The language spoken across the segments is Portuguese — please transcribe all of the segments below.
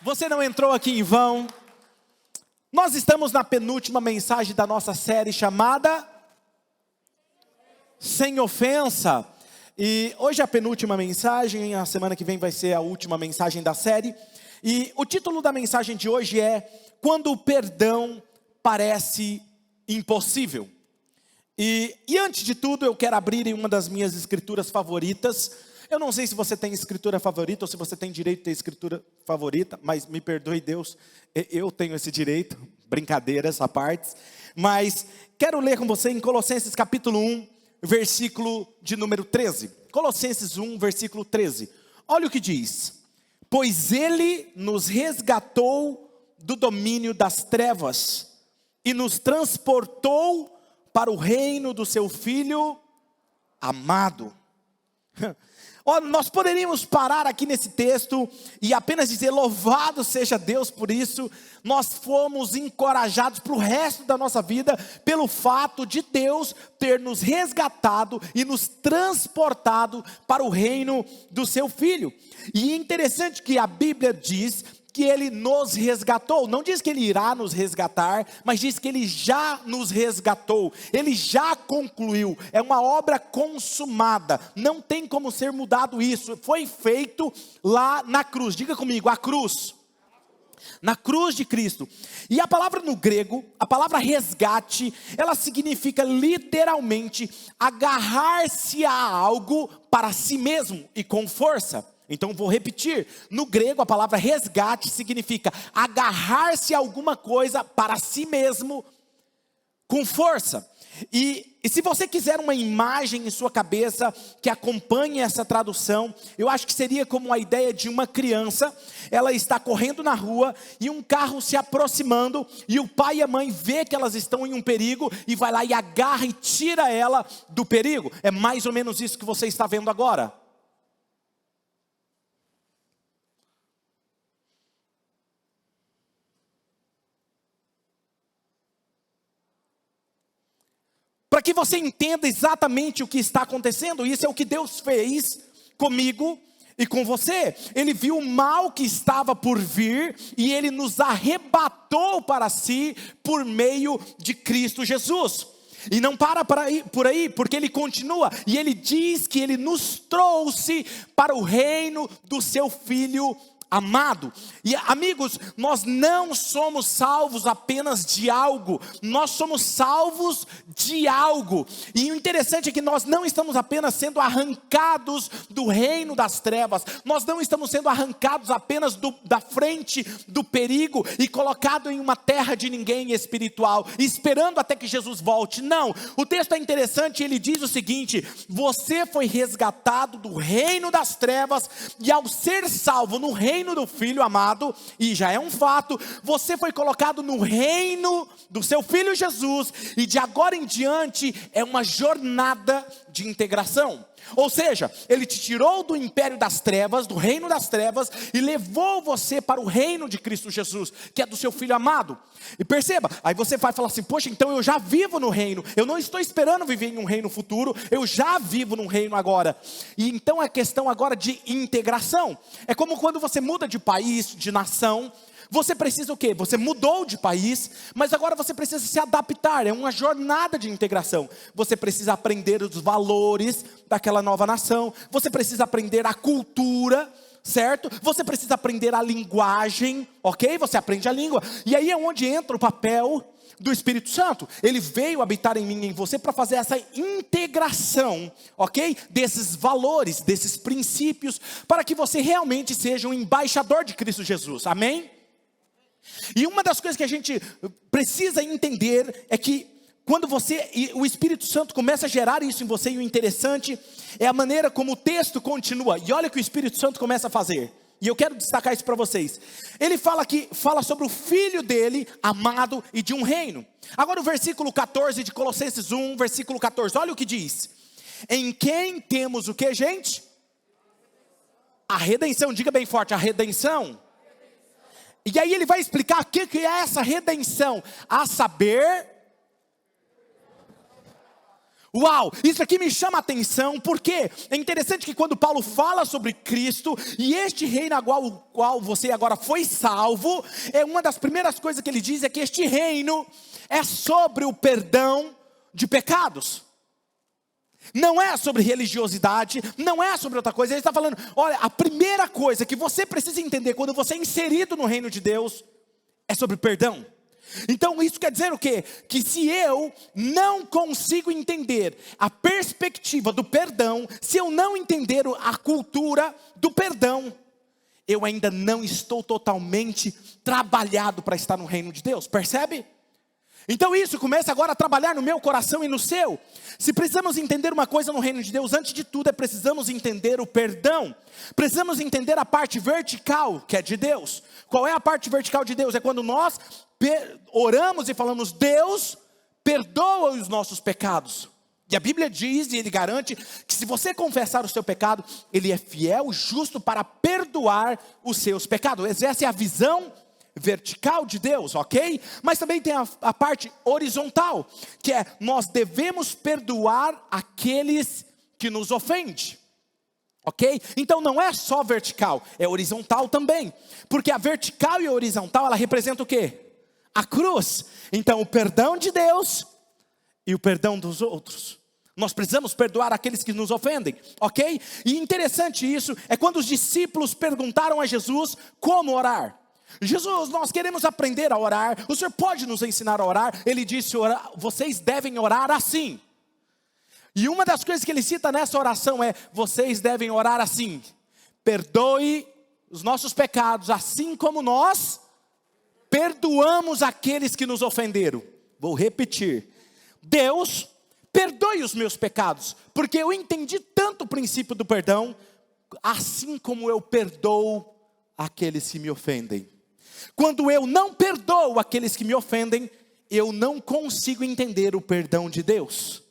Você não entrou aqui em vão. Nós estamos na penúltima mensagem da nossa série chamada Sem Ofensa. E hoje é a penúltima mensagem, a semana que vem vai ser a última mensagem da série. E o título da mensagem de hoje é Quando o Perdão Parece Impossível. E antes de tudo eu quero abrir em uma das minhas escrituras favoritas. Eu não sei se você tem escritura favorita ou se você tem direito de ter escritura favorita, mas me perdoe Deus, eu tenho esse direito, brincadeiras à parte. Mas quero ler com você em Colossenses capítulo 1, versículo de número 13. Colossenses 1, versículo 13. Olha o que diz. Pois Ele nos resgatou do domínio das trevas e nos transportou para o reino do seu Filho amado. Nós poderíamos parar aqui nesse texto e apenas dizer louvado seja Deus por isso. Nós fomos encorajados para o resto da nossa vida pelo fato de Deus ter nos resgatado e nos transportado para o reino do seu Filho. E é interessante que a Bíblia diz que Ele nos resgatou, não diz que Ele irá nos resgatar, mas diz que Ele já nos resgatou, Ele já concluiu, é uma obra consumada, não tem como ser mudado isso, foi feito lá na cruz, diga comigo, a cruz, na cruz de Cristo. E a palavra no grego, a palavra resgate, ela significa literalmente agarrar-se a algo para si mesmo e com força. Então vou repetir, no grego a palavra resgate significa agarrar-se a alguma coisa para si mesmo com força. E se você quiser uma imagem em sua cabeça que acompanhe essa tradução, eu acho que seria como a ideia de uma criança, ela está correndo na rua e um carro se aproximando e o pai e a mãe vê que elas estão em um perigo e vai lá e agarra e tira ela do perigo. É mais ou menos isso que você está vendo agora. Para que você entenda exatamente o que está acontecendo, isso é o que Deus fez comigo e com você. Ele viu o mal que estava por vir e Ele nos arrebatou para si por meio de Cristo Jesus. E não para por aí, porque Ele continua e Ele diz que Ele nos trouxe para o reino do seu Filho amado. E amigos, nós não somos salvos apenas de algo, nós somos salvos de algo. E o interessante é que nós não estamos apenas sendo arrancados do reino das trevas, nós não estamos sendo arrancados apenas da frente do perigo e colocado em uma terra de ninguém espiritual, esperando até que Jesus volte. Não, o texto é interessante, ele diz o seguinte: você foi resgatado do reino das trevas e ao ser salvo no reino do Filho amado, e já é um fato, você foi colocado no reino do seu Filho Jesus, e de agora em diante é uma jornada de integração. Ou seja, Ele te tirou do império das trevas, do reino das trevas, e levou você para o reino de Cristo Jesus, que é do seu Filho amado. E perceba, aí você vai falar assim: poxa, então eu já vivo no reino, eu não estou esperando viver em um reino futuro, eu já vivo num reino agora. E então é questão agora de integração. É como quando você muda de país, de nação. Você precisa o quê? Você mudou de país, mas agora você precisa se adaptar, é uma jornada de integração. Você precisa aprender os valores daquela nova nação, você precisa aprender a cultura, certo? Você precisa aprender a linguagem, ok? Você aprende a língua, e aí é onde entra o papel do Espírito Santo. Ele veio habitar em mim e em você para fazer essa integração, ok? Desses valores, desses princípios, para que você realmente seja um embaixador de Cristo Jesus, amém? E uma das coisas que a gente precisa entender é que quando o Espírito Santo começa a gerar isso em você, e o interessante é a maneira como o texto continua. E olha o que o Espírito Santo começa a fazer. E eu quero destacar isso para vocês. Ele fala sobre o Filho dele, amado, e de um reino. Agora o versículo 14 de Colossenses 1, versículo 14, olha o que diz. Em quem temos o que, gente? A redenção, diga bem forte, a redenção. E aí ele vai explicar o que é essa redenção, a saber, Uau, isso aqui me chama a atenção, porque é interessante que quando Paulo fala sobre Cristo, e este reino a qual você agora foi salvo, uma das primeiras coisas que ele diz é que este reino é sobre o perdão de pecados. Não é sobre religiosidade, não é sobre outra coisa. Ele está falando, olha, a primeira coisa que você precisa entender quando você é inserido no reino de Deus, é sobre perdão. Então isso quer dizer o quê? Que se eu não consigo entender a perspectiva do perdão, se eu não entender a cultura do perdão, eu ainda não estou totalmente trabalhado para estar no reino de Deus, percebe? Então isso começa agora a trabalhar no meu coração e no seu. Se precisamos entender uma coisa no reino de Deus, antes de tudo precisamos entender o perdão. Precisamos entender a parte vertical que é de Deus. Qual é a parte vertical de Deus? É quando nós oramos e falamos, Deus, perdoa os nossos pecados. E a Bíblia diz, e Ele garante, que se você confessar o seu pecado, Ele é fiel, justo para perdoar os seus pecados. Essa é a visão vertical de Deus, ok? Mas também tem a parte horizontal, que é, nós devemos perdoar aqueles que nos ofendem. Ok? Então não é só vertical, é horizontal também. Porque a vertical e a horizontal, ela representa o quê? A cruz. Então o perdão de Deus e o perdão dos outros. Nós precisamos perdoar aqueles que nos ofendem, ok? E interessante isso, é quando os discípulos perguntaram a Jesus como orar. Jesus, nós queremos aprender a orar, o Senhor pode nos ensinar a orar? Ele disse, vocês devem orar assim. E uma das coisas que ele cita nessa oração é, vocês devem orar assim, perdoe os nossos pecados, assim como nós perdoamos aqueles que nos ofenderam. Vou repetir, Deus, perdoe os meus pecados, porque eu entendi tanto o princípio do perdão, assim como eu perdoo aqueles que me ofendem. Quando eu não perdoo aqueles que me ofendem, eu não consigo entender o perdão de Deus.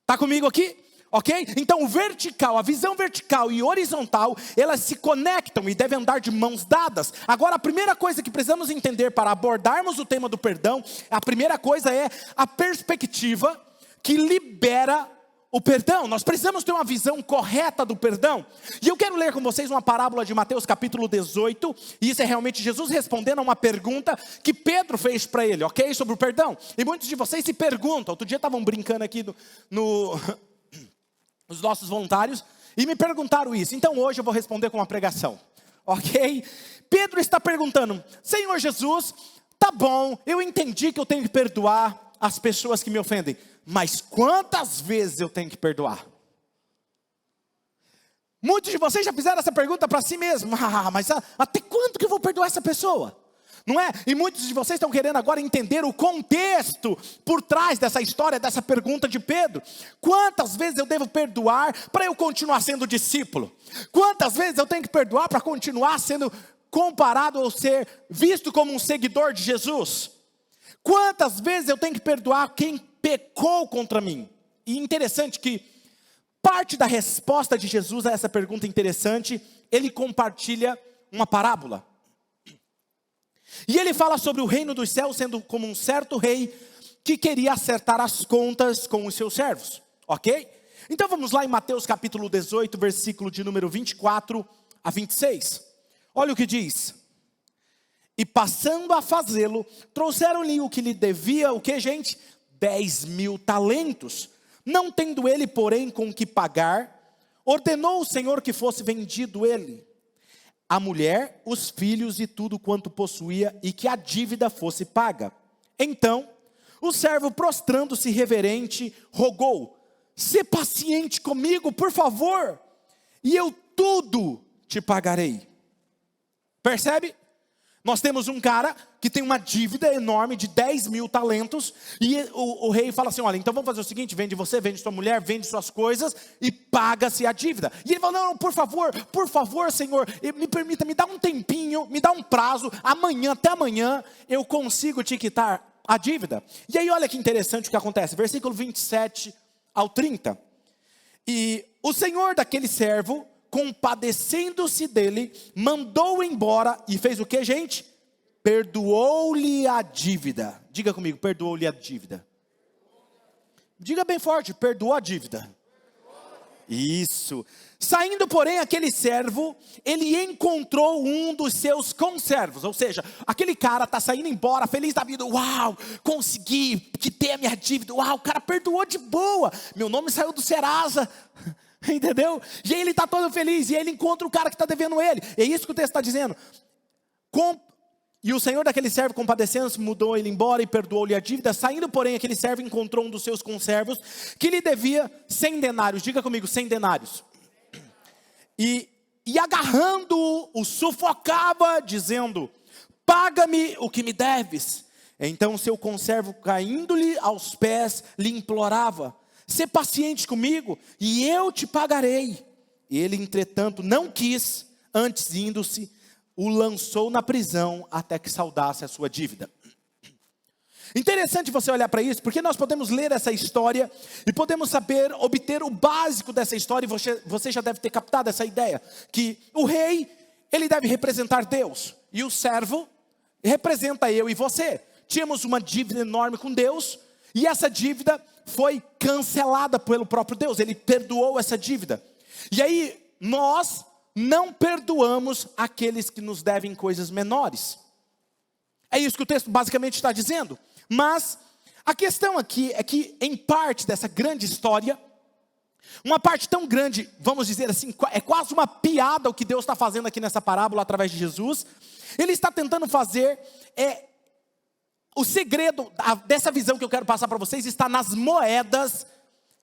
Está comigo aqui? Ok? Então o vertical, a visão vertical e horizontal, elas se conectam e devem andar de mãos dadas. Agora a primeira coisa que precisamos entender para abordarmos o tema do perdão, a primeira coisa é a perspectiva que libera o perdão. Nós precisamos ter uma visão correta do perdão. E eu quero ler com vocês uma parábola de Mateus capítulo 18. E isso é realmente Jesus respondendo a uma pergunta que Pedro fez para ele, ok? Sobre o perdão. E muitos de vocês se perguntam. Outro dia estavam brincando aqui os nossos voluntários e me perguntaram isso. Então hoje eu vou responder com uma pregação, ok? Pedro está perguntando, Senhor Jesus, tá bom, eu entendi que eu tenho que perdoar as pessoas que me ofendem, mas quantas vezes eu tenho que perdoar? Muitos de vocês já fizeram essa pergunta para si mesmo, mas até quando que eu vou perdoar essa pessoa? Não é? E muitos de vocês estão querendo agora entender o contexto por trás dessa história, dessa pergunta de Pedro. Quantas vezes eu devo perdoar para eu continuar sendo discípulo? Quantas vezes eu tenho que perdoar para continuar sendo comparado ou ser visto como um seguidor de Jesus? Quantas vezes eu tenho que perdoar quem pecou contra mim? E interessante que parte da resposta de Jesus a essa pergunta interessante, ele compartilha uma parábola. E ele fala sobre o reino dos céus sendo como um certo rei que queria acertar as contas com os seus servos, ok? Então vamos lá em Mateus capítulo 18, versículo de número 24 a 26. Olha o que diz. E passando a fazê-lo, trouxeram-lhe o que lhe devia, o que, gente? 10.000 talentos. Não tendo ele, porém, com que pagar, ordenou o Senhor que fosse vendido ele, a mulher, os filhos e tudo quanto possuía, e que a dívida fosse paga. Então, o servo, prostrando-se reverente, rogou, sê paciente comigo, por favor, e eu tudo te pagarei. Percebe? Nós temos um cara que tem uma dívida enorme de 10.000 talentos, e o rei fala assim, olha, então vamos fazer o seguinte, vende você, vende sua mulher, vende suas coisas, e paga-se a dívida. E ele fala, não, por favor, Senhor, me permita, me dá um tempinho, me dá um prazo, até amanhã, eu consigo te quitar a dívida. E aí olha que interessante o que acontece, versículo 27 ao 30. E o senhor daquele servo, compadecendo-se dele, mandou-o embora e fez o que, gente? Perdoou-lhe a dívida. Diga comigo, perdoou-lhe a dívida. Diga bem forte, perdoou a dívida. Isso. Saindo, porém, aquele servo, ele encontrou um dos seus conservos. Ou seja, aquele cara está saindo embora, feliz da vida. Uau, consegui quitar a minha dívida. Uau, o cara perdoou de boa. Meu nome saiu do Serasa. Entendeu? E aí ele está todo feliz. E aí ele encontra o cara que está devendo ele. É isso que o texto está dizendo. E o senhor daquele servo, compadecendo-se, mudou ele embora e perdoou-lhe a dívida. Saindo, porém, aquele servo encontrou um dos seus conservos que lhe devia 100 denários. Diga comigo, 100 denários. E agarrando-o, o sufocava, dizendo: paga-me o que me deves. Então o seu conservo, caindo-lhe aos pés, lhe implorava: sê paciente comigo, e eu te pagarei. E ele, entretanto, não quis, antes indo-se, o lançou na prisão até que saldasse a sua dívida. Interessante você olhar para isso, porque nós podemos ler essa história e podemos saber, obter o básico dessa história, e você já deve ter captado essa ideia, que o rei, ele deve representar Deus, e o servo representa eu e você. Tínhamos uma dívida enorme com Deus, e essa dívida foi cancelada pelo próprio Deus, ele perdoou essa dívida. E aí, nós não perdoamos aqueles que nos devem coisas menores. É isso que o texto basicamente está dizendo. Mas a questão aqui é que, em parte dessa grande história, uma parte tão grande, vamos dizer assim, é quase uma piada o que Deus está fazendo aqui nessa parábola através de Jesus. Ele está tentando fazer, o segredo dessa visão que eu quero passar para vocês está nas moedas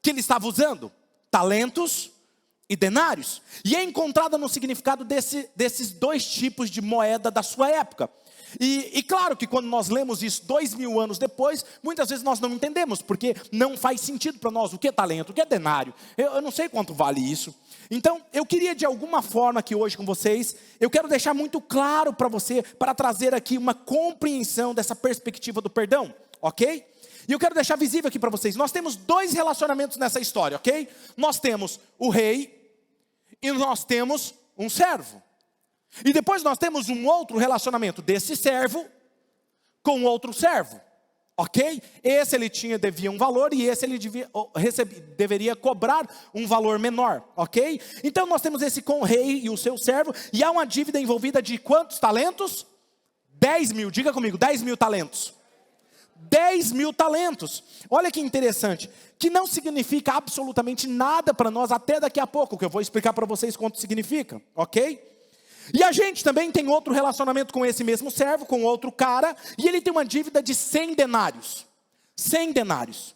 que ele estava usando. Talentos e denários. E é encontrada no significado desses dois tipos de moeda da sua época. E claro que quando nós lemos isso 2000 anos depois, muitas vezes nós não entendemos, porque não faz sentido para nós o que é talento, o que é denário. Eu não sei quanto vale isso. Então, eu queria de alguma forma aqui hoje com vocês, eu quero deixar muito claro para você, para trazer aqui uma compreensão dessa perspectiva do perdão, ok? E eu quero deixar visível aqui para vocês, nós temos dois relacionamentos nessa história, ok? Nós temos o rei e nós temos um servo. E depois nós temos um outro relacionamento desse servo com outro servo, ok? Esse ele devia um valor e esse ele deveria cobrar um valor menor, ok? Então nós temos esse com o rei e o seu servo, e há uma dívida envolvida de quantos talentos? 10 mil, diga comigo, 10 mil talentos. 10 mil talentos. Olha que interessante, que não significa absolutamente nada para nós até daqui a pouco, que eu vou explicar para vocês quanto significa, ok? E a gente também tem outro relacionamento com esse mesmo servo, com outro cara, e ele tem uma dívida de 100 denários. 100 denários.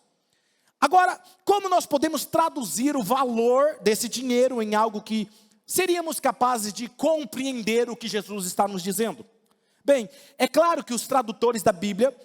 Agora, como nós podemos traduzir o valor desse dinheiro em algo que seríamos capazes de compreender o que Jesus está nos dizendo? Bem, é claro que os tradutores da Bíblia,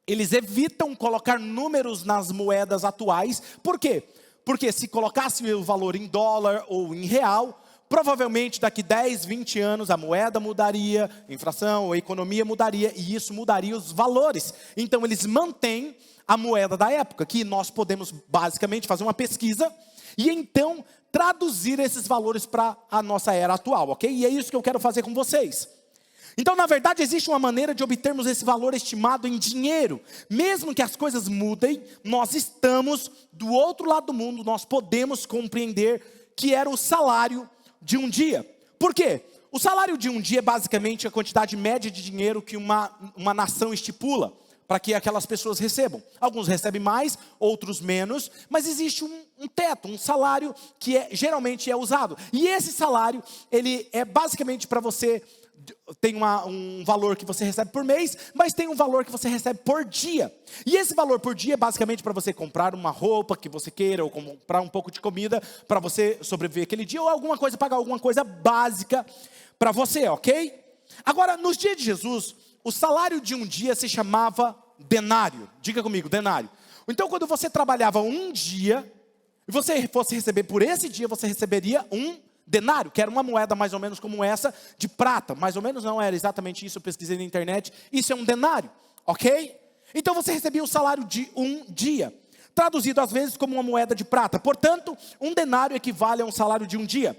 eles evitam colocar números nas moedas atuais. Por quê? Porque se colocasse o valor em dólar ou em real, provavelmente daqui 10, 20 anos a moeda mudaria, a inflação, a economia mudaria, e isso mudaria os valores. Então eles mantêm a moeda da época, que nós podemos basicamente fazer uma pesquisa, e então traduzir esses valores para a nossa era atual, ok? E é isso que eu quero fazer com vocês. Então, na verdade, existe uma maneira de obtermos esse valor estimado em dinheiro. Mesmo que as coisas mudem, nós estamos do outro lado do mundo, nós podemos compreender que era o salário de um dia. Por quê? O salário de um dia é basicamente a quantidade média de dinheiro que uma nação estipula para que aquelas pessoas recebam. Alguns recebem mais, outros menos, mas existe um teto, um salário que geralmente é usado. E esse salário, ele é basicamente para você, tem um valor que você recebe por mês, mas tem um valor que você recebe por dia. E esse valor por dia é basicamente para você comprar uma roupa que você queira, ou comprar um pouco de comida para você sobreviver aquele dia, ou alguma coisa, pagar alguma coisa básica para você, ok? Agora, nos dias de Jesus, o salário de um dia se chamava denário. Diga comigo, denário. Então, quando você trabalhava um dia, e você fosse receber por esse dia, você receberia um denário, que era uma moeda mais ou menos como essa, de prata. Mais ou menos não era exatamente isso, eu pesquisei na internet. Isso é um denário, ok? Então você recebia o salário de um dia, traduzido às vezes como uma moeda de prata. Portanto, um denário equivale a um salário de um dia.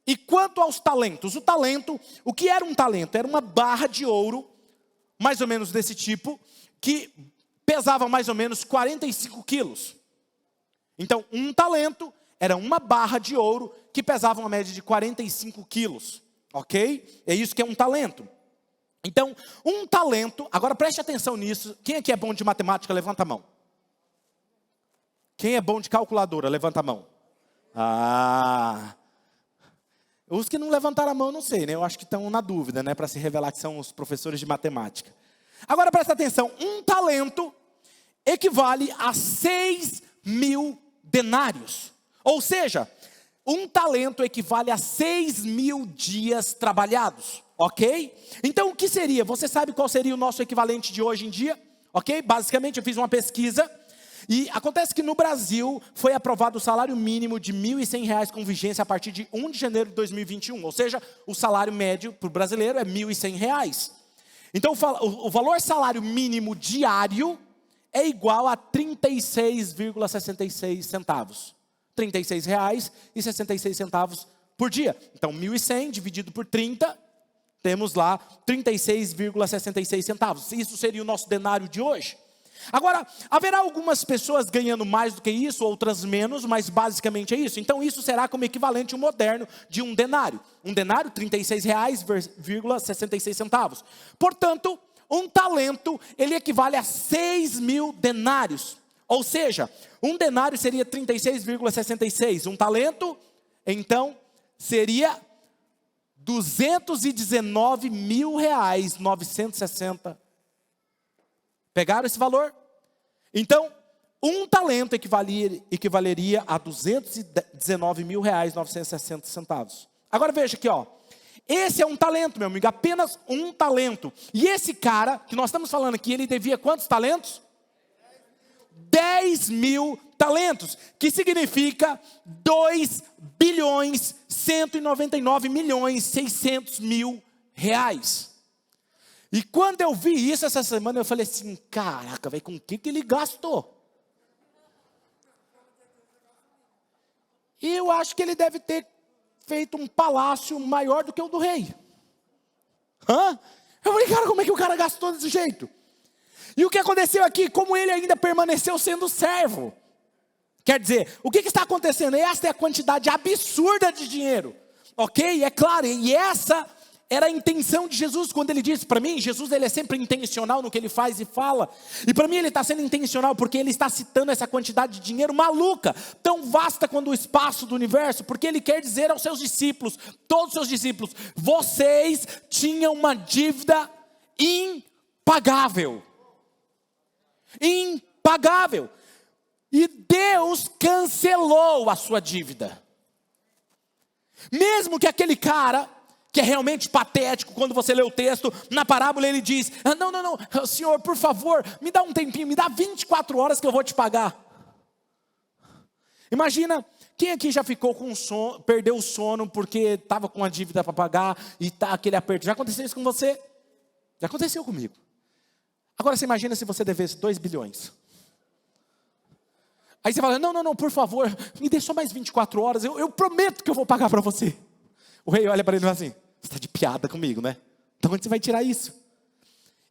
E quanto aos talentos? O que era um talento? Era uma barra de ouro, mais ou menos desse tipo, que pesava mais ou menos 45 quilos. Então, um talento era uma barra de ouro que pesava uma média de 45 quilos. Ok? É isso que é um talento. Então, um talento, agora preste atenção nisso. Quem aqui é bom de matemática, levanta a mão. Quem é bom de calculadora, levanta a mão. Os que não levantaram a mão, não sei, né? Eu acho que estão na dúvida, né? Para se revelar que são os professores de matemática. Agora presta atenção, um talento equivale a 6.000 denários. Ou seja, um talento equivale a 6.000 dias trabalhados. Ok? Então o que seria? Você sabe qual seria o nosso equivalente de hoje em dia? Ok? Basicamente eu fiz uma pesquisa. E acontece que no Brasil foi aprovado o salário mínimo de R$ 1.100 com vigência a partir de 1 de janeiro de 2021. Ou seja, o salário médio para o brasileiro é R$ 1.100. Então o valor salário mínimo diário é igual a 36,66 centavos. R$ 36,66 por dia. Então 1.100 dividido por 30, temos lá 36,66 centavos. Isso seria o nosso denário de hoje. Agora, haverá algumas pessoas ganhando mais do que isso, outras menos, mas basicamente é isso. Então isso será como equivalente moderno de um denário. Um denário, R$ 36,66 centavos. Portanto, um talento, ele equivale a 6.000 denários. Ou seja, um denário seria 36,66. Um talento, então, seria R$ 219.960. Pegaram esse valor? Então, um talento equivaleria a R$ 219.960. Agora veja aqui, ó. Esse é um talento, meu amigo, apenas um talento. E esse cara, que nós estamos falando aqui, ele devia quantos talentos? 10.000 talentos, que significa 2.199.600.000 reais. E quando eu vi isso essa semana, eu falei assim, caraca, velho, com o que ele gastou? E eu acho que ele deve ter feito um palácio maior do que o do rei. Eu falei, cara, como é que o cara gastou desse jeito? E o que aconteceu aqui? Como ele ainda permaneceu sendo servo. Quer dizer, o que está acontecendo? Essa é a quantidade absurda de dinheiro. Ok? É claro, e essa era a intenção de Jesus, quando ele disse, para mim, Jesus ele é sempre intencional no que ele faz e fala. E para mim ele está sendo intencional porque ele está citando essa quantidade de dinheiro maluca, tão vasta quanto o espaço do universo, porque ele quer dizer aos seus discípulos, todos os seus discípulos, vocês tinham uma dívida impagável. Impagável. E Deus cancelou a sua dívida. Mesmo que aquele cara, que é realmente patético, quando você lê o texto, na parábola ele diz, não, Senhor, por favor, me dá um tempinho, me dá 24 horas que eu vou te pagar. Imagina, quem aqui já ficou com sono, perdeu o sono porque estava com uma dívida para pagar e está aquele aperto. Já aconteceu isso com você? Já aconteceu comigo. Agora você imagina se você devesse 2 bilhões. Aí você fala, não, por favor, me dê só mais 24 horas, eu prometo que eu vou pagar para você. O rei olha para ele e fala assim, você está de piada comigo, né? Então onde você vai tirar isso?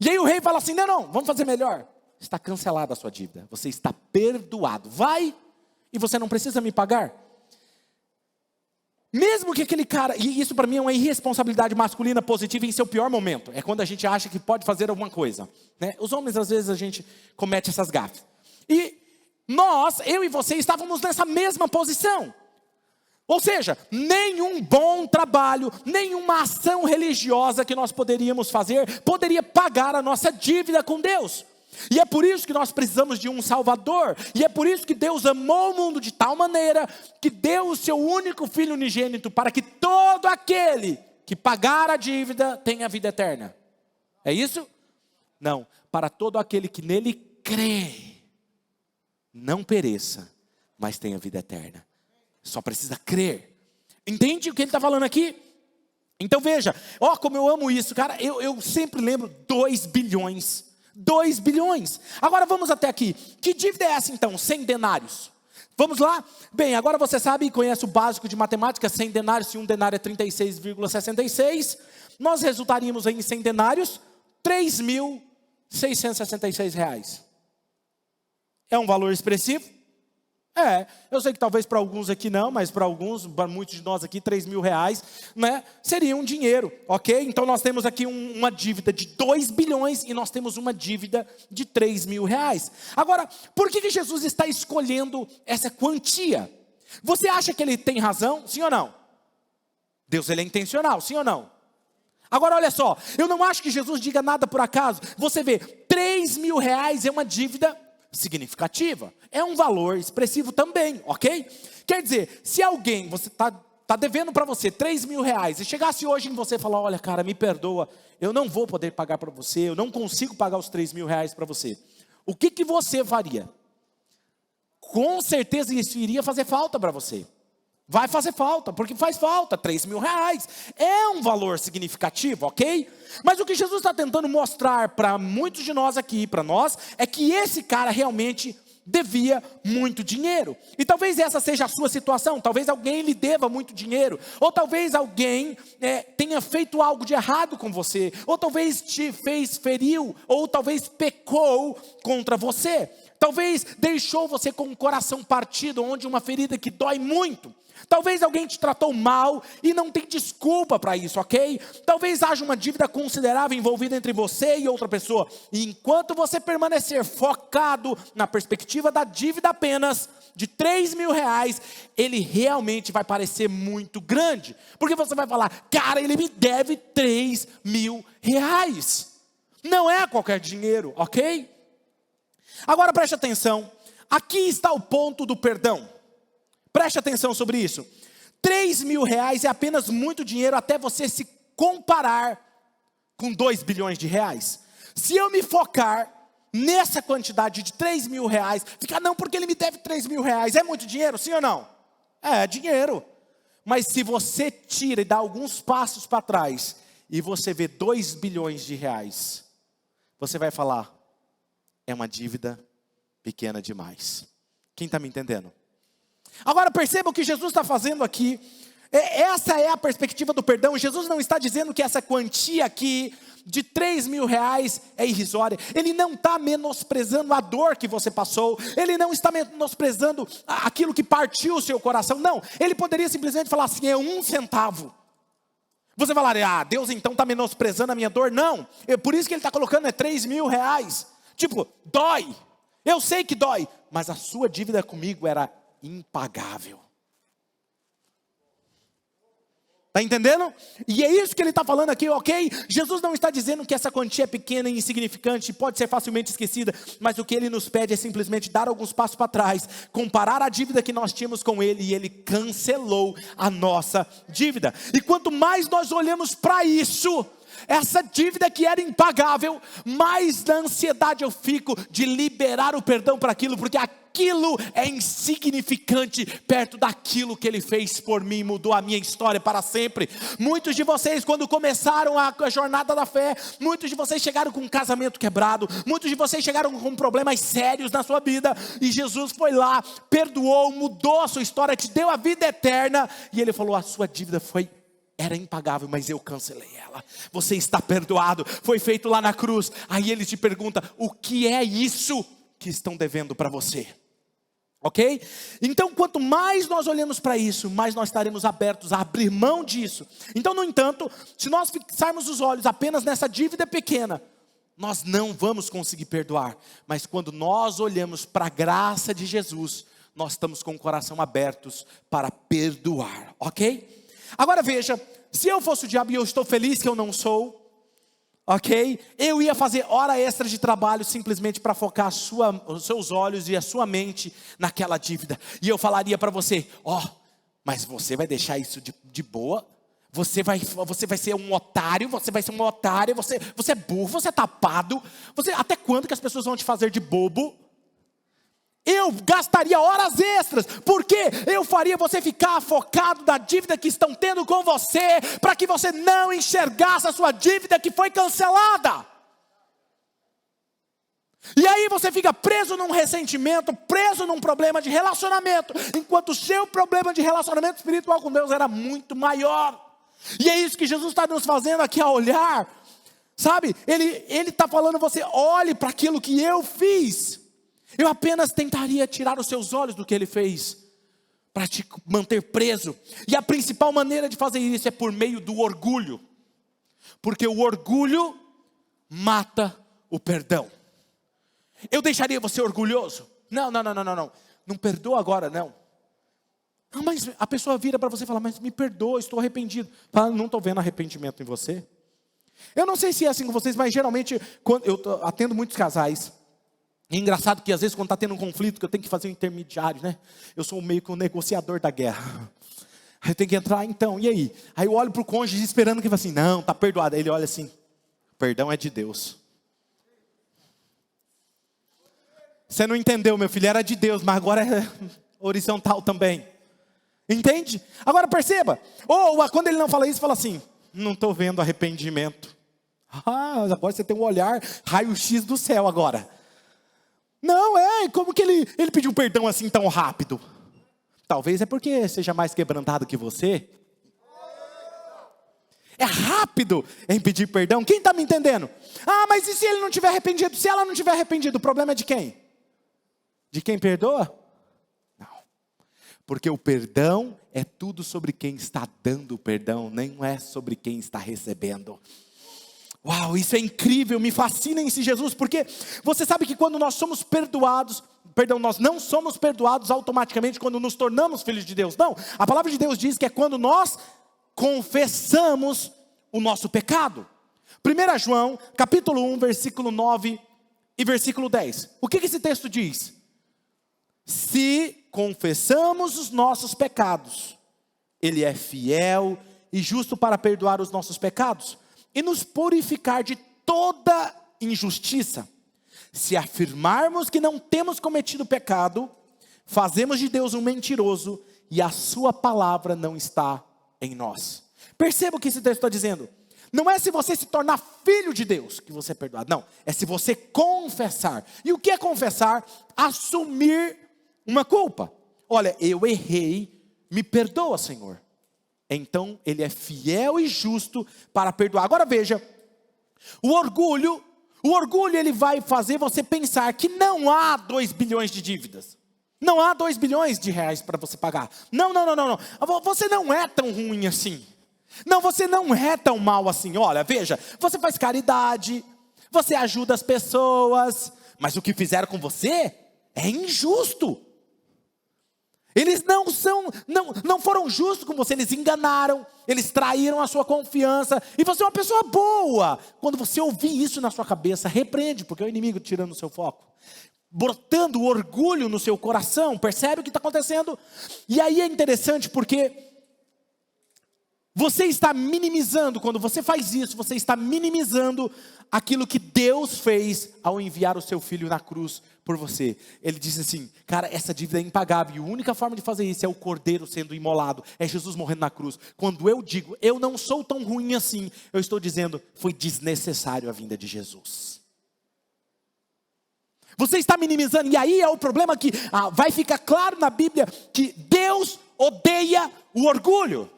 E aí o rei fala assim, não, vamos fazer melhor. Está cancelada a sua dívida, você está perdoado. Vai e você não precisa me pagar. Mesmo que aquele cara, e isso para mim é uma irresponsabilidade masculina positiva em seu pior momento. É quando a gente acha que pode fazer alguma coisa, né? Os homens às vezes a gente comete essas gafes. E nós, eu e você, estávamos nessa mesma posição. Ou seja, nenhum bom trabalho, nenhuma ação religiosa que nós poderíamos fazer, poderia pagar a nossa dívida com Deus. E é por isso que nós precisamos de um Salvador. E é por isso que Deus amou o mundo de tal maneira, que deu o seu único Filho unigênito, para que todo aquele que pagar a dívida tenha vida eterna. É isso? Não, para todo aquele que nele crê, não pereça, mas tenha vida eterna. Só precisa crer. Entende o que ele está falando aqui? Então veja, como eu amo isso, cara, eu sempre lembro 2 bilhões. 2 bilhões. Agora vamos até aqui. Que dívida é essa então? 100 denários. Vamos lá? Bem, agora você sabe e conhece o básico de matemática, 100 denários, se um denário é 36,66, nós resultaríamos em 100 denários, 3.666 reais. É um valor expressivo? Eu sei que talvez para alguns aqui não, mas para alguns, para muitos de nós aqui, 3 mil reais, né, seria um dinheiro, ok? Então nós temos aqui uma dívida de 2 bilhões e nós temos uma dívida de 3 mil reais. Agora, por que Jesus está escolhendo essa quantia? Você acha que ele tem razão? Sim ou não? Deus, ele é intencional, sim ou não? Agora olha só, eu não acho que Jesus diga nada por acaso. Você vê, 3 mil reais é uma dívida significativa, é um valor expressivo também, ok? Quer dizer, se alguém, você está devendo para você 3 mil reais, e chegasse hoje em você e falar, olha cara, me perdoa, eu não vou poder pagar para você, eu não consigo pagar os 3 mil reais para você, o que você faria? Com certeza isso iria fazer falta para você. Vai fazer falta, porque faz falta, 3 mil reais, é um valor significativo, ok? Mas o que Jesus está tentando mostrar para muitos de nós aqui, para nós, é que esse cara realmente devia muito dinheiro. E talvez essa seja a sua situação, talvez alguém lhe deva muito dinheiro, ou talvez alguém tenha feito algo de errado com você, ou talvez te feriu, ou talvez pecou contra você. Talvez deixou você com o coração partido, onde uma ferida que dói muito. Talvez alguém te tratou mal e não tem desculpa para isso, ok? Talvez haja uma dívida considerável envolvida entre você e outra pessoa. E enquanto você permanecer focado na perspectiva da dívida apenas de 3 mil reais, ele realmente vai parecer muito grande. Porque você vai falar, cara, ele me deve 3 mil reais. Não é qualquer dinheiro, ok? Agora preste atenção, aqui está o ponto do perdão. Preste atenção sobre isso. 3 mil reais é apenas muito dinheiro até você se comparar com 2 bilhões de reais. Se eu me focar nessa quantidade de 3 mil reais, fica não, porque ele me deve 3 mil reais, é muito dinheiro, sim ou não? É dinheiro. Mas se você tira e dá alguns passos para trás, e você vê 2 bilhões de reais, você vai falar, é uma dívida pequena demais. Quem está me entendendo? Agora perceba o que Jesus está fazendo aqui. Essa é a perspectiva do perdão. Jesus não está dizendo que essa quantia aqui de 3 mil reais é irrisória. Ele não está menosprezando a dor que você passou. Ele não está menosprezando aquilo que partiu o seu coração. Não, ele poderia simplesmente falar assim, é 1 centavo. Você falaria, Deus então está menosprezando a minha dor? Não, por isso que ele está colocando 3 mil reais. Tipo, dói. Eu sei que dói, mas a sua dívida comigo era impagável. Está entendendo? E é isso que ele está falando aqui, ok? Jesus não está dizendo que essa quantia é pequena e insignificante, pode ser facilmente esquecida, mas o que ele nos pede é simplesmente dar alguns passos para trás, comparar a dívida que nós tínhamos com ele, e ele cancelou a nossa dívida. E quanto mais nós olhamos para isso, essa dívida que era impagável, mais na ansiedade eu fico de liberar o perdão para aquilo, porque aquilo é insignificante perto daquilo que ele fez por mim, mudou a minha história para sempre. Muitos de vocês, quando começaram a jornada da fé, muitos de vocês chegaram com um casamento quebrado, muitos de vocês chegaram com problemas sérios na sua vida, e Jesus foi lá, perdoou, mudou a sua história, te deu a vida eterna, e ele falou, a sua dívida era impagável, mas eu cancelei ela. Você está perdoado, foi feito lá na cruz. Aí ele te pergunta, o que é isso que estão devendo para você? Ok? Então quanto mais nós olhamos para isso, mais nós estaremos abertos a abrir mão disso. Então, no entanto, se nós fixarmos os olhos apenas nessa dívida pequena, nós não vamos conseguir perdoar. Mas quando nós olhamos para a graça de Jesus, nós estamos com o coração abertos para perdoar, ok? Agora veja, se eu fosse o diabo e eu estou feliz que eu não sou, ok? Eu ia fazer hora extra de trabalho simplesmente para focar os seus olhos e a sua mente naquela dívida. E eu falaria para você, mas você vai deixar isso de boa? Você vai ser um otário, você vai ser uma otária, você é burro, você é tapado. Até quando que as pessoas vão te fazer de bobo? Eu gastaria horas extras, porque eu faria você ficar focado na dívida que estão tendo com você, para que você não enxergasse a sua dívida que foi cancelada. E aí você fica preso num ressentimento, preso num problema de relacionamento, enquanto o seu problema de relacionamento espiritual com Deus era muito maior. E é isso que Jesus está nos fazendo aqui a olhar, sabe? Ele está falando, você olhe para aquilo que eu fiz. Eu apenas tentaria tirar os seus olhos do que ele fez, para te manter preso. E a principal maneira de fazer isso é por meio do orgulho. Porque o orgulho mata o perdão. Eu deixaria você orgulhoso? Não. Não perdoa agora, não. Não, mas a pessoa vira para você e fala, mas me perdoa, estou arrependido. Fala, não estou vendo arrependimento em você. Eu não sei se é assim com vocês, mas geralmente, quando eu atendo muitos casais. É engraçado que às vezes quando está tendo um conflito, que eu tenho que fazer um intermediário, né? Eu sou meio que um negociador da guerra. Aí eu tenho que entrar, então, e aí? Aí eu olho para o cônjuge esperando que ele fale assim, não, está perdoado. Aí ele olha assim, perdão é de Deus. Você não entendeu, meu filho, era de Deus, mas agora é horizontal também. Entende? Agora perceba, ou quando ele não fala isso, fala assim, não estou vendo arrependimento. Agora você tem um olhar raio-x do céu agora. Não, como que ele pediu perdão assim tão rápido? Talvez é porque seja mais quebrantado que você. É rápido em pedir perdão. Quem está me entendendo? Mas e se ele não tiver arrependido? Se ela não tiver arrependido, o problema é de quem? De quem perdoa? Não. Porque o perdão é tudo sobre quem está dando o perdão, não é sobre quem está recebendo. Uau, isso é incrível, me fascina esse Jesus, porque você sabe que quando nós somos perdoados, nós não somos perdoados automaticamente quando nos tornamos filhos de Deus, não. A palavra de Deus diz que é quando nós confessamos o nosso pecado. 1 João, capítulo 1, versículo 9 e versículo 10. O que esse texto diz? Se confessamos os nossos pecados, Ele é fiel e justo para perdoar os nossos pecados e nos purificar de toda injustiça. Se afirmarmos que não temos cometido pecado, fazemos de Deus um mentiroso e a sua palavra não está em nós. Perceba o que esse texto está dizendo. Não é se você se tornar filho de Deus que você é perdoado. Não, é se você confessar. E o que é confessar? Assumir uma culpa. Olha, eu errei, me perdoa, Senhor. Então Ele é fiel e justo para perdoar. Agora veja, o orgulho ele vai fazer você pensar que não há 2 bilhões de dívidas. Não há 2 bilhões de reais para você pagar. Não. Você não é tão ruim assim. Não, você não é tão mal assim. Olha, veja, você faz caridade, você ajuda as pessoas, mas o que fizeram com você é injusto. Eles não foram justos com você, eles enganaram, eles traíram a sua confiança, e você é uma pessoa boa. Quando você ouvir isso na sua cabeça, repreende, porque é o inimigo tirando o seu foco, brotando orgulho no seu coração. Percebe o que está acontecendo? E aí é interessante porque você está minimizando, quando você faz isso, você está minimizando aquilo que Deus fez ao enviar o seu filho na cruz por você. Ele disse assim, cara, essa dívida é impagável, e a única forma de fazer isso é o cordeiro sendo imolado, é Jesus morrendo na cruz. Quando eu digo, eu não sou tão ruim assim, eu estou dizendo, foi desnecessário a vinda de Jesus. Você está minimizando, e aí é o problema que vai ficar claro na Bíblia, que Deus odeia o orgulho.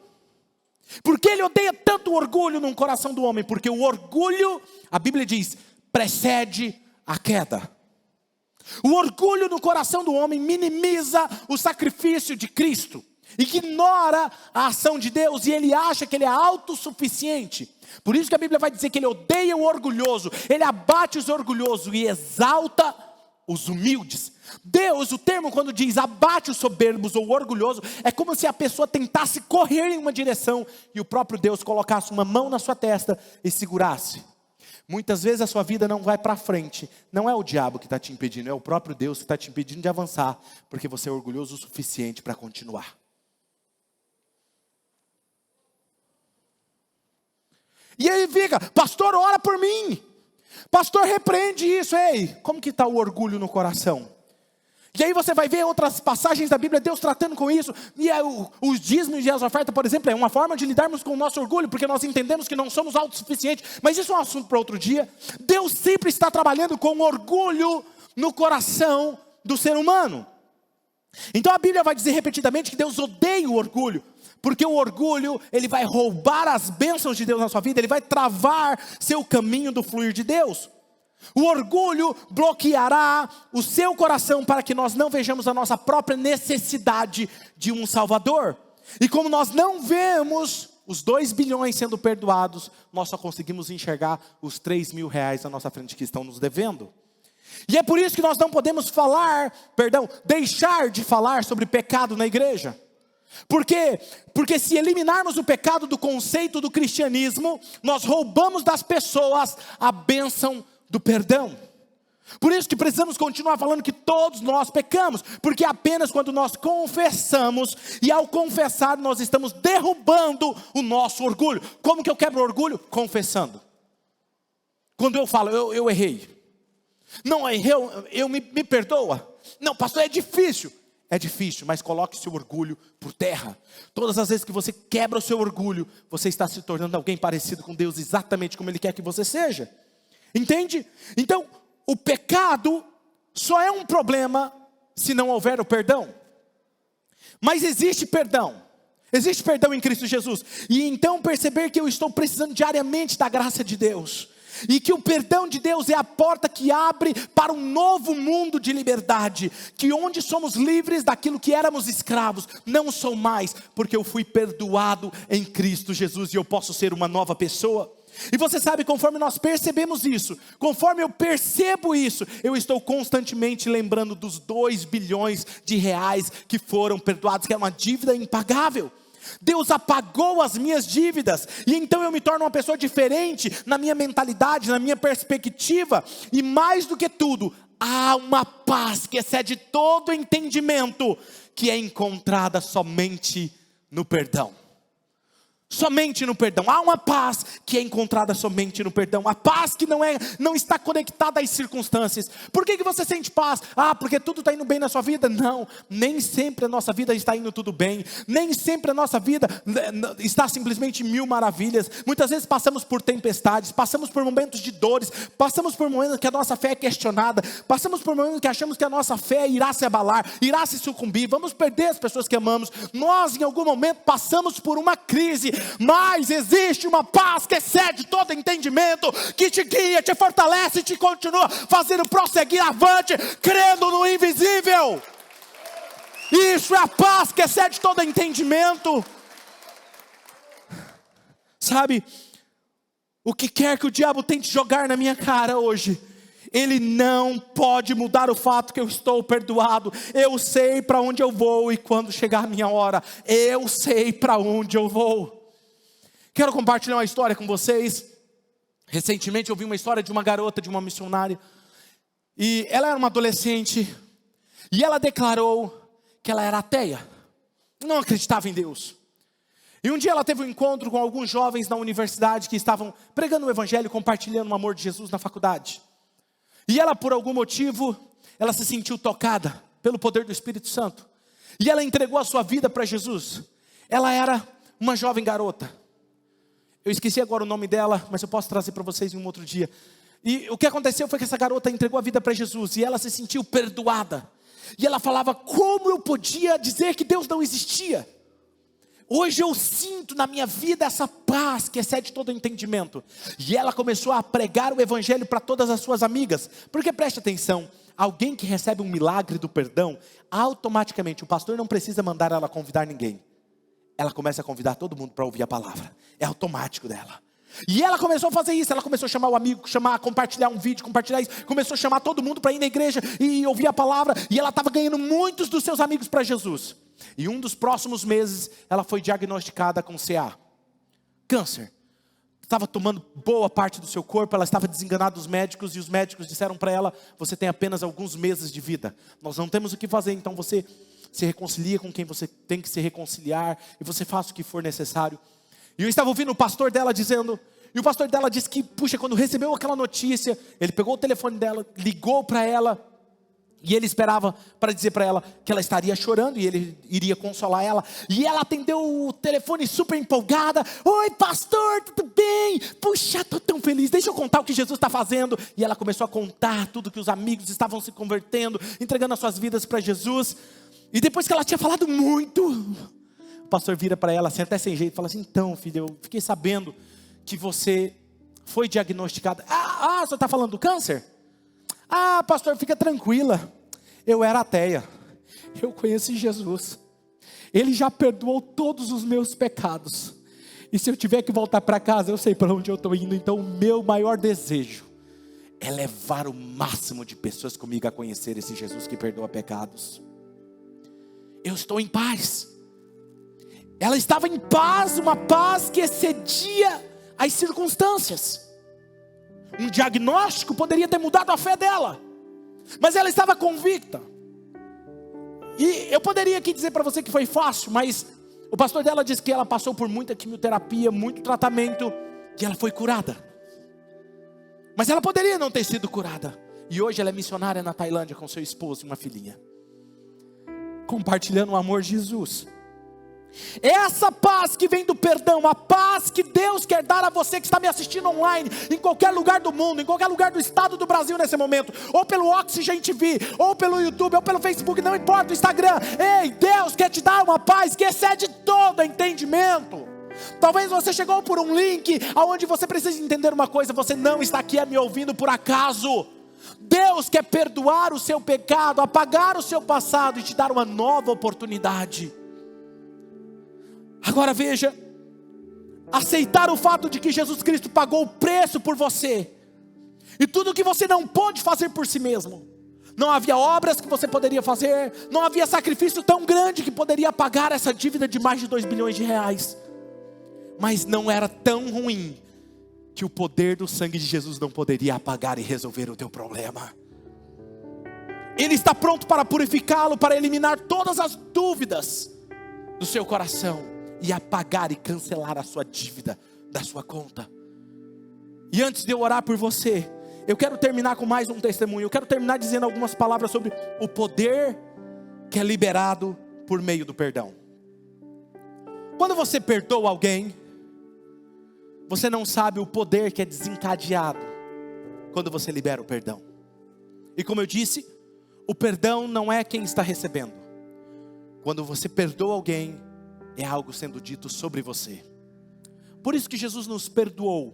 Porque Ele odeia tanto o orgulho no coração do homem? Porque o orgulho, a Bíblia diz, precede a queda. O orgulho no coração do homem minimiza o sacrifício de Cristo, ignora a ação de Deus, e ele acha que ele é autossuficiente. Por isso que a Bíblia vai dizer que Ele odeia o orgulhoso, Ele abate os orgulhosos e exalta os humildes. Deus, o termo quando diz abate os soberbos ou orgulhoso, é como se a pessoa tentasse correr em uma direção e o próprio Deus colocasse uma mão na sua testa e segurasse. Muitas vezes a sua vida não vai para frente, não é o diabo que está te impedindo, é o próprio Deus que está te impedindo de avançar, porque você é orgulhoso o suficiente para continuar. E aí fica, pastor, ora por mim, pastor, repreende isso. Ei, como que está o orgulho no coração? E aí você vai ver outras passagens da Bíblia, Deus tratando com isso. E os dízimos e as ofertas, por exemplo, é uma forma de lidarmos com o nosso orgulho, porque nós entendemos que não somos autossuficientes. Mas isso é um assunto para outro dia. Deus sempre está trabalhando com orgulho no coração do ser humano. Então a Bíblia vai dizer repetidamente que Deus odeia o orgulho, porque o orgulho, ele vai roubar as bênçãos de Deus na sua vida, ele vai travar seu caminho do fluir de Deus. O orgulho bloqueará o seu coração para que nós não vejamos a nossa própria necessidade de um Salvador. E como nós não vemos os 2 bilhões sendo perdoados, nós só conseguimos enxergar os 3 mil reais na nossa frente que estão nos devendo. E é por isso que nós não podemos deixar de falar sobre pecado na igreja. Por quê? Porque se eliminarmos o pecado do conceito do cristianismo, nós roubamos das pessoas a bênção do perdão. Por isso que precisamos continuar falando que todos nós pecamos, porque apenas quando nós confessamos, e ao confessar nós estamos derrubando o nosso orgulho. Como que eu quebro o orgulho? Confessando. Quando eu falo, eu errei. Não, errei, me perdoa. Não, pastor, é difícil. É difícil, mas coloque seu orgulho por terra. Todas as vezes que você quebra o seu orgulho, você está se tornando alguém parecido com Deus, exatamente como Ele quer que você seja. Entende? Então, o pecado só é um problema se não houver o perdão. Mas existe perdão em Cristo Jesus. E então perceber que eu estou precisando diariamente da graça de Deus. E que o perdão de Deus é a porta que abre para um novo mundo de liberdade. Que onde somos livres daquilo que éramos escravos, não sou mais, porque eu fui perdoado em Cristo Jesus e eu posso ser uma nova pessoa. E você sabe, conforme nós percebemos isso, conforme eu percebo isso, eu estou constantemente lembrando dos 2 bilhões de reais que foram perdoados, que é uma dívida impagável. Deus apagou as minhas dívidas, e então eu me torno uma pessoa diferente na minha mentalidade, na minha perspectiva, e mais do que tudo, há uma paz que excede todo entendimento, que é encontrada somente no perdão. Somente no perdão. Há uma paz que é encontrada somente no perdão. A paz que não está conectada às circunstâncias. Por que você sente paz? Porque tudo está indo bem na sua vida? Não, nem sempre a nossa vida está indo tudo bem. Nem sempre a nossa vida está simplesmente mil maravilhas. Muitas vezes passamos por tempestades, passamos por momentos de dores, passamos por momentos que a nossa fé é questionada, passamos por momentos que achamos que a nossa fé irá se abalar, irá se sucumbir, vamos perder as pessoas que amamos. Nós em algum momento passamos por uma crise, mas existe uma paz que excede todo entendimento, que te guia, te fortalece e te continua fazendo prosseguir avante, crendo no invisível. Isso é a paz que excede todo entendimento. Sabe, o que quer que o diabo tente jogar na minha cara hoje, ele não pode mudar o fato que eu estou perdoado. Eu sei para onde eu vou, e quando chegar a minha hora, eu sei para onde eu vou. Quero compartilhar uma história com vocês. Recentemente eu vi uma história de uma garota, de uma missionária, e ela era uma adolescente, e ela declarou que ela era ateia, não acreditava em Deus. E um dia ela teve um encontro com alguns jovens na universidade que estavam pregando o evangelho, compartilhando o amor de Jesus na faculdade. E ela, por algum motivo, ela se sentiu tocada pelo poder do Espírito Santo, e ela entregou a sua vida para Jesus. Ela era uma jovem garota. Eu esqueci agora o nome dela, mas eu posso trazer para vocês em um outro dia. E o que aconteceu foi que essa garota entregou a vida para Jesus, e ela se sentiu perdoada. E ela falava, como eu podia dizer que Deus não existia? Hoje eu sinto na minha vida essa paz que excede todo entendimento. E ela começou a pregar o evangelho para todas as suas amigas. Porque preste atenção, alguém que recebe um milagre do perdão, automaticamente o pastor não precisa mandar ela convidar ninguém. Ela começa a convidar todo mundo para ouvir a palavra. É automático dela. E ela começou a fazer isso. Ela começou a chamar o amigo, compartilhar um vídeo, compartilhar isso. Começou a chamar todo mundo para ir na igreja e ouvir a palavra. E ela estava ganhando muitos dos seus amigos para Jesus. E um dos próximos meses, ela foi diagnosticada com CA. Câncer. Estava tomando boa parte do seu corpo. Ela estava desenganada dos médicos. E os médicos disseram para ela, você tem apenas alguns meses de vida. Nós não temos o que fazer, então você se reconcilia com quem você tem que se reconciliar, e você faça o que for necessário. E eu estava ouvindo o pastor dela dizendo, e o pastor dela disse que, puxa, quando recebeu aquela notícia, ele pegou o telefone dela, ligou para ela, e ele esperava para dizer para ela que ela estaria chorando, e ele iria consolar ela. E ela atendeu o telefone super empolgada, oi pastor, tudo bem? Puxa, estou tão feliz, deixa eu contar o que Jesus está fazendo. E ela começou a contar tudo que os amigos estavam se convertendo, entregando as suas vidas para Jesus. E depois que ela tinha falado muito, o pastor vira para ela assim, até sem jeito, fala assim, então filha, eu fiquei sabendo que você foi diagnosticada. Você está falando do câncer? Ah, pastor, fica tranquila. Eu era ateia. Eu conheci Jesus. Ele já perdoou todos os meus pecados. E se eu tiver que voltar para casa, eu sei para onde eu estou indo. Então o meu maior desejo é levar o máximo de pessoas comigo a conhecer esse Jesus que perdoa pecados. Eu estou em paz. Ela estava em paz, uma paz que excedia as circunstâncias. Um diagnóstico poderia ter mudado a fé dela, mas ela estava convicta. E eu poderia aqui dizer para você que foi fácil, mas o pastor dela disse que ela passou por muita quimioterapia, muito tratamento, que ela foi curada. Mas ela poderia não ter sido curada. E hoje ela é missionária na Tailândia com seu esposo e uma filhinha, compartilhando o amor de Jesus. Essa paz que vem do perdão, a paz que Deus quer dar a você que está me assistindo online, em qualquer lugar do mundo, em qualquer lugar do estado do Brasil nesse momento, ou pelo Oxygen TV, ou pelo YouTube, ou pelo Facebook, não importa, o Instagram. Ei, Deus quer te dar uma paz que excede todo entendimento. Talvez você chegou por um link aonde você precisa entender uma coisa: você não está aqui me ouvindo por acaso. Deus quer perdoar o seu pecado, apagar o seu passado e te dar uma nova oportunidade. Agora veja, aceitar o fato de que Jesus Cristo pagou o preço por você, e tudo que você não pôde fazer por si mesmo. Não havia obras que você poderia fazer, não havia sacrifício tão grande que poderia pagar essa dívida de mais de 2 bilhões de reais. Mas não era tão ruim que o poder do sangue de Jesus não poderia apagar e resolver o teu problema. Ele está pronto para purificá-lo, para eliminar todas as dúvidas do seu coração e apagar e cancelar a sua dívida da sua conta. E antes de eu orar por você, eu quero terminar com mais um testemunho. Eu quero terminar dizendo algumas palavras sobre o poder que é liberado por meio do perdão. Quando você perdoa alguém, você não sabe o poder que é desencadeado quando você libera o perdão. E como eu disse, o perdão não é quem está recebendo. Quando você perdoa alguém, é algo sendo dito sobre você. Por isso que Jesus nos perdoou,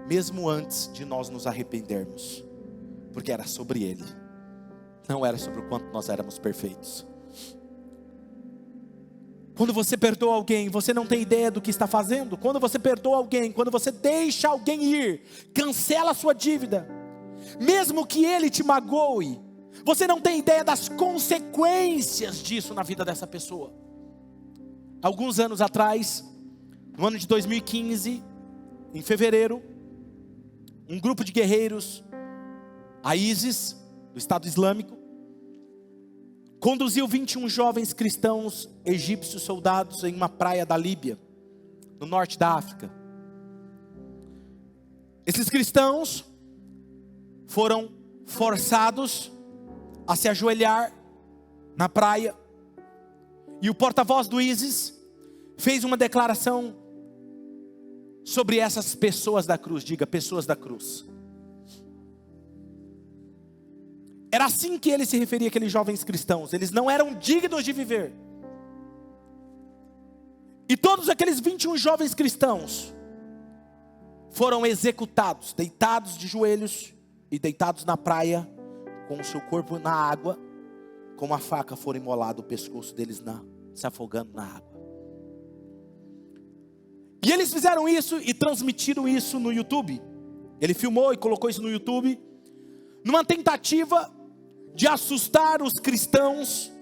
mesmo antes de nós nos arrependermos, porque era sobre Ele, não era sobre o quanto nós éramos perfeitos. Quando você perdoa alguém, você não tem ideia do que está fazendo. Quando você perdoa alguém, quando você deixa alguém ir, cancela a sua dívida, mesmo que ele te magoe, você não tem ideia das consequências disso na vida dessa pessoa. Alguns anos atrás, no ano de 2015, em fevereiro, um grupo de guerreiros, a ISIS, do Estado Islâmico, conduziu 21 jovens cristãos egípcios soldados em uma praia da Líbia, no norte da África. Esses cristãos foram forçados a se ajoelhar na praia, e o porta-voz do ISIS fez uma declaração sobre essas pessoas da cruz. Diga, pessoas da cruz. Era assim que ele se referia àqueles jovens cristãos. Eles não eram dignos de viver. E todos aqueles 21 jovens cristãos foram executados, deitados de joelhos e deitados na praia, com o seu corpo na água, com uma faca foram imolado o pescoço deles se afogando na água. E eles fizeram isso e transmitiram isso no YouTube. Ele filmou e colocou isso no YouTube, numa tentativa de assustar os cristãos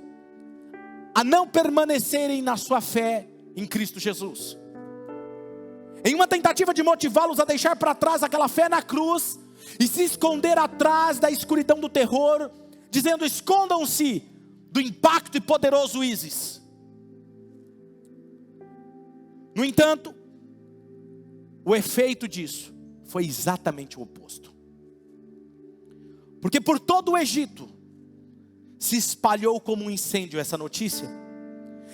a não permanecerem na sua fé em Cristo Jesus. Em uma tentativa de motivá-los a deixar para trás aquela fé na cruz e se esconder atrás da escuridão do terror, dizendo: escondam-se do impacto e poderoso ISIS. No entanto, o efeito disso foi exatamente o oposto. Porque por todo o Egito se espalhou como um incêndio essa notícia.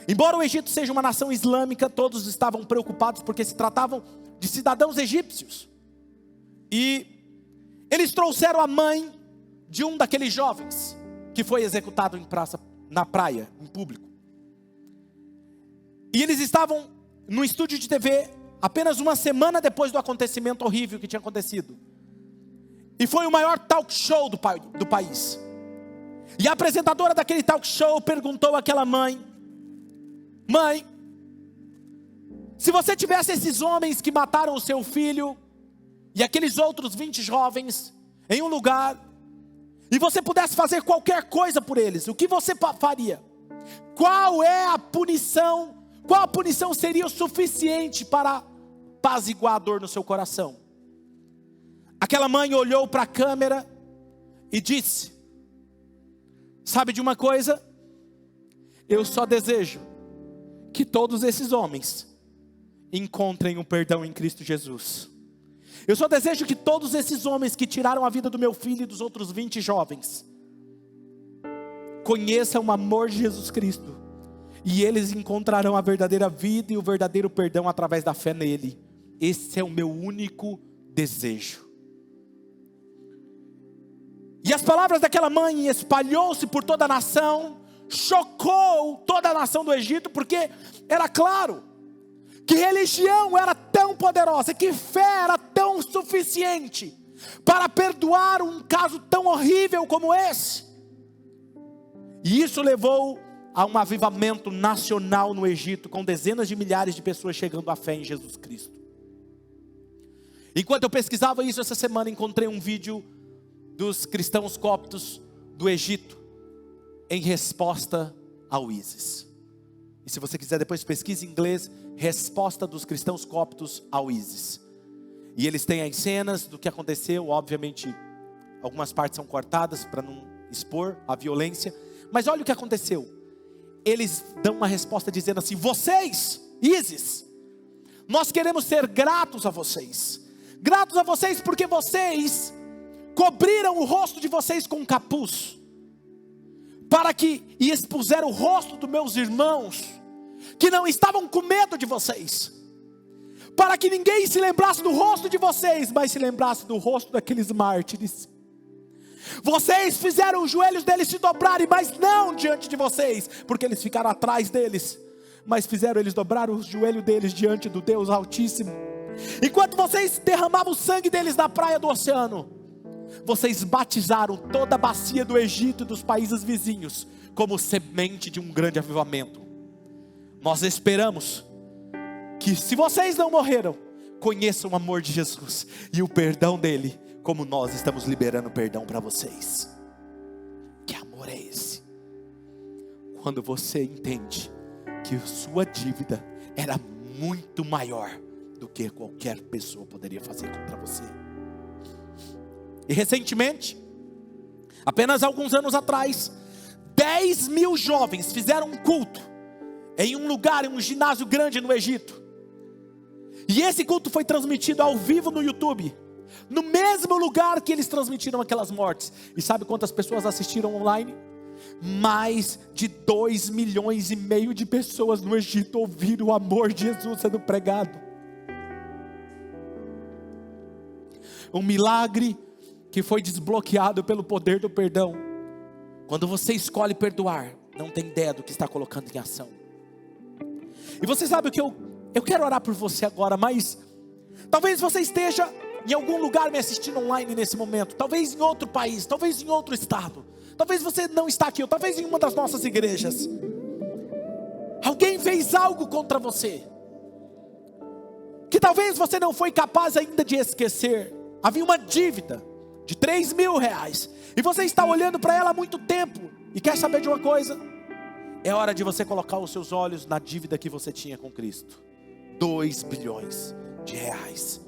Embora o Egito seja uma nação islâmica, todos estavam preocupados porque se tratavam de cidadãos egípcios. E eles trouxeram a mãe de um daqueles jovens que foi executado na praia, em público. E eles estavam no estúdio de TV apenas uma semana depois do acontecimento horrível que tinha acontecido. E foi o maior talk show do país. E a apresentadora daquele talk show perguntou àquela mãe: mãe, se você tivesse esses homens que mataram o seu filho e aqueles outros 20 jovens em um lugar, e você pudesse fazer qualquer coisa por eles, o que você faria? Qual é a punição? Qual a punição seria o suficiente para apaziguar a dor no seu coração? Aquela mãe olhou para a câmera e disse: sabe de uma coisa? Eu só desejo que todos esses homens encontrem o perdão em Cristo Jesus. Eu só desejo que todos esses homens que tiraram a vida do meu filho e dos outros 20 jovens conheçam o amor de Jesus Cristo, e eles encontrarão a verdadeira vida e o verdadeiro perdão através da fé nele. Esse é o meu único desejo. E as palavras daquela mãe espalhou-se por toda a nação, chocou toda a nação do Egito, porque era claro que religião era tão poderosa, que fé era tão suficiente para perdoar um caso tão horrível como esse. E isso levou a um avivamento nacional no Egito, com dezenas de milhares de pessoas chegando à fé em Jesus Cristo. Enquanto eu pesquisava isso essa semana, encontrei um vídeo dos cristãos coptos do Egito em resposta ao ISIS. E se você quiser depois pesquise em inglês, resposta dos cristãos coptos ao ISIS. E eles têm as cenas do que aconteceu, obviamente algumas partes são cortadas para não expor a violência, mas olha o que aconteceu. Eles dão uma resposta dizendo assim: vocês, ISIS, nós queremos ser gratos a vocês porque vocês cobriram o rosto de vocês com um capuz, e expuseram o rosto dos meus irmãos, que não estavam com medo de vocês, para que ninguém se lembrasse do rosto de vocês, mas se lembrasse do rosto daqueles mártires. Vocês fizeram os joelhos deles se dobrarem, mas não diante de vocês, porque eles ficaram atrás deles, mas fizeram eles dobrar o joelho deles diante do Deus Altíssimo. Enquanto vocês derramavam o sangue deles na praia do oceano, vocês batizaram toda a bacia do Egito e dos países vizinhos como semente de um grande avivamento. Nós esperamos que, se vocês não morreram, conheçam o amor de Jesus e o perdão dele, como nós estamos liberando perdão para vocês. Que amor é esse? Quando você entende que sua dívida era muito maior do que qualquer pessoa poderia fazer contra você. E recentemente, apenas alguns anos atrás, 10 mil jovens fizeram um culto em um lugar, em um ginásio grande no Egito. E esse culto foi transmitido ao vivo no YouTube, no mesmo lugar que eles transmitiram aquelas mortes. E sabe quantas pessoas assistiram online? Mais de 2,5 milhões de pessoas no Egito ouviram o amor de Jesus sendo pregado. Um milagre que foi desbloqueado pelo poder do perdão. Quando você escolhe perdoar, não tem ideia do que está colocando em ação. E você sabe o que eu quero orar por você agora, mas talvez você esteja em algum lugar me assistindo online nesse momento, talvez em outro país, talvez em outro estado, talvez você não está aqui, ou talvez em uma das nossas igrejas. Alguém fez algo contra você, que talvez você não foi capaz ainda de esquecer. Havia uma dívida de 3 mil reais, e você está olhando para ela há muito tempo, e quer saber de uma coisa? É hora de você colocar os seus olhos na dívida que você tinha com Cristo. 2 bilhões de reais.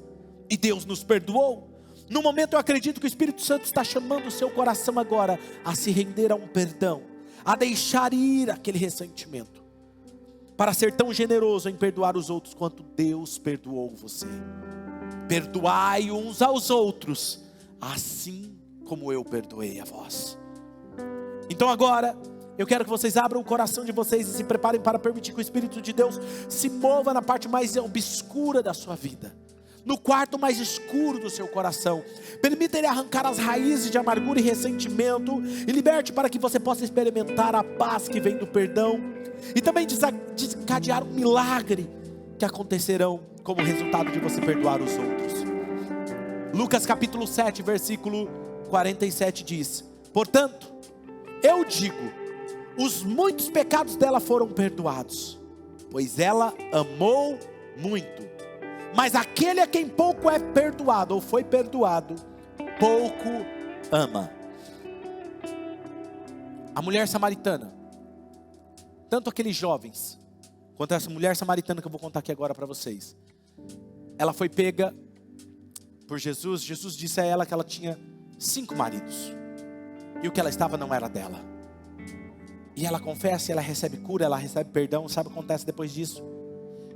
E Deus nos perdoou. No momento eu acredito que o Espírito Santo está chamando o seu coração agora a se render a um perdão, a deixar ir aquele ressentimento, para ser tão generoso em perdoar os outros quanto Deus perdoou você. Perdoai uns aos outros, assim como eu perdoei a vós. Então agora eu quero que vocês abram o coração de vocês e se preparem para permitir que o Espírito de Deus se mova na parte mais obscura da sua vida, no quarto mais escuro do seu coração. Permita Ele arrancar as raízes de amargura e ressentimento, e liberte para que você possa experimentar a paz que vem do perdão, e também desencadear um milagre que acontecerão como resultado de você perdoar os outros. Lucas capítulo 7, versículo 47 diz: portanto, eu digo, os muitos pecados dela foram perdoados, pois ela amou muito. Mas aquele a quem pouco é perdoado, ou foi perdoado, pouco ama. A mulher samaritana, tanto aqueles jovens, quanto essa mulher samaritana que eu vou contar aqui agora para vocês, ela foi pega por Jesus. Jesus disse a ela que ela tinha 5 maridos, e o que ela estava não era dela. E ela confessa, ela recebe cura, ela recebe perdão. Sabe o que acontece depois disso?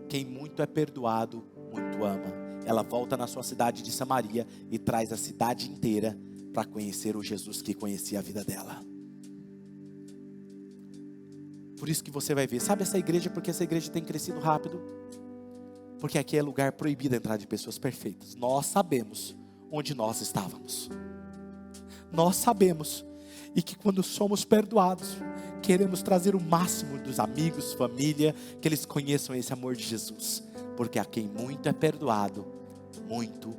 Quem muito é perdoado, muito ama. Ela volta na sua cidade de Samaria e traz a cidade inteira para conhecer o Jesus que conhecia a vida dela. Por isso que você vai ver, sabe essa igreja, porque essa igreja tem crescido rápido? Porque aqui é lugar proibido entrar de pessoas perfeitas. Nós sabemos onde nós estávamos. Nós sabemos. E que quando somos perdoados, queremos trazer o máximo dos amigos, família, que eles conheçam esse amor de Jesus. Porque a quem muito é perdoado, muito